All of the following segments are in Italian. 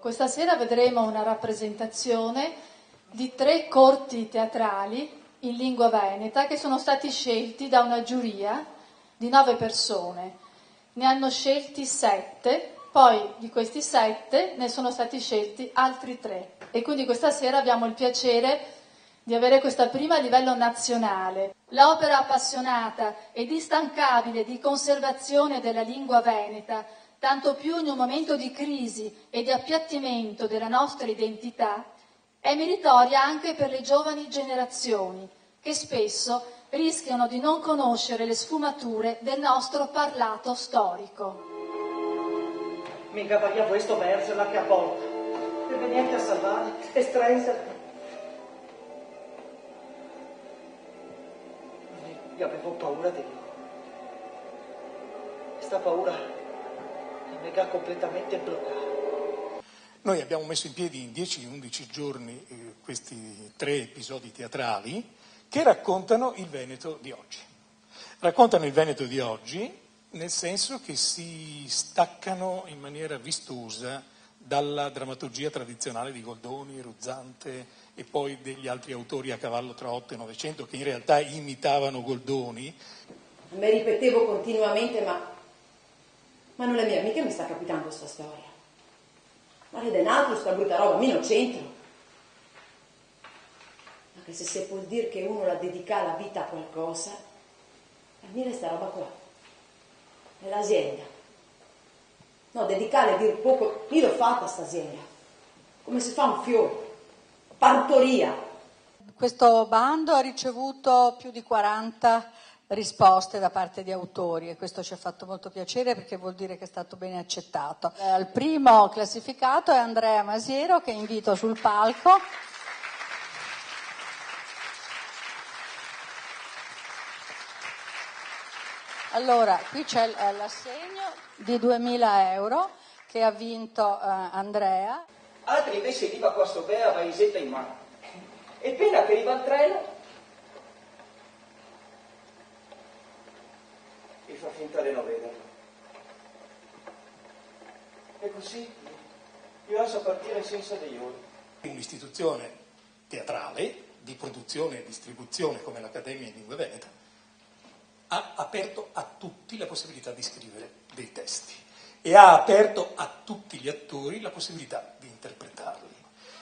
Questa sera vedremo una rappresentazione di 3 corti teatrali in lingua veneta che sono stati scelti da una giuria di 9 persone. Ne hanno scelti 7, poi di questi 7 ne sono stati scelti altri 3. E quindi questa sera abbiamo il piacere di avere questa prima a livello nazionale. L'opera appassionata ed instancabile di conservazione della lingua veneta, tanto più in un momento di crisi e di appiattimento della nostra identità, è meritoria anche per le giovani generazioni, che spesso rischiano di non conoscere le sfumature del nostro parlato storico. Mi incavaglia questo verso la che a porta, per venirti a salvare e stringere. Io avevo paura di lui. Questa paura mi ha completamente bloccato. Noi abbiamo messo in piedi in 10-11 giorni questi 3 episodi teatrali che raccontano il Veneto di oggi. Raccontano il Veneto di oggi nel senso che si staccano in maniera vistosa dalla drammaturgia tradizionale di Goldoni, Ruzzante e poi degli altri autori a cavallo tra 8 e 900 che in realtà imitavano Goldoni. Mi ripetevo continuamente, ma non è mia, mica mi sta capitando questa storia. Ma è denaro, sta brutta roba, mi non c'entro. Anche se si può dire che uno la dedica la vita a qualcosa, per me è sta roba qua. È l'azienda. No, dedicare, dir poco, io l'ho fatta sta azienda. Come si fa un fiore. Partoria. Questo bando ha ricevuto più di 40 risposte da parte di autori e questo ci ha fatto molto piacere perché vuol dire che è stato bene accettato. Il primo classificato è Andrea Masiero, che invito sul palco. Allora, qui c'è l'assegno di 2.000 euro che ha vinto Andrea. Altri invece viva qua sto bella vaisetta in mano. E appena che arriva il treno e fa finta di non vederlo. E così io lascio partire senza degli ori. Un'istituzione teatrale di produzione e distribuzione come l'Accademia in Lingua Veneta ha aperto a tutti la possibilità di scrivere dei testi e ha aperto a tutti gli attori la possibilità di interpretarli.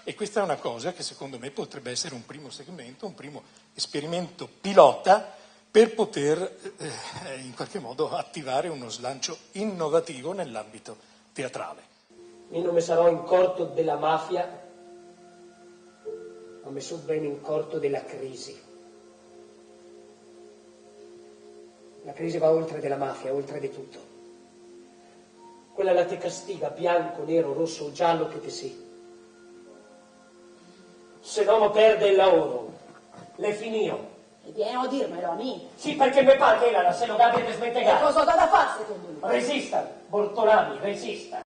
E questa è una cosa che secondo me potrebbe essere un primo segmento, un primo esperimento pilota per poter in qualche modo attivare uno slancio innovativo nell'ambito teatrale. Io non mi sarò in corto della mafia, ma mi sono ben in corto della crisi. La crisi va oltre della mafia, oltre di tutto. Quella la ti castiga, bianco, nero, rosso o giallo che ti sia. Se l'uomo perde il lavoro, l'è finito. E vieni a dirmelo a me. Sì, perché mi pare che la se lo gabbia per smettere. E cosa ho da fare secondo lui? Resista, Bortolami, resista.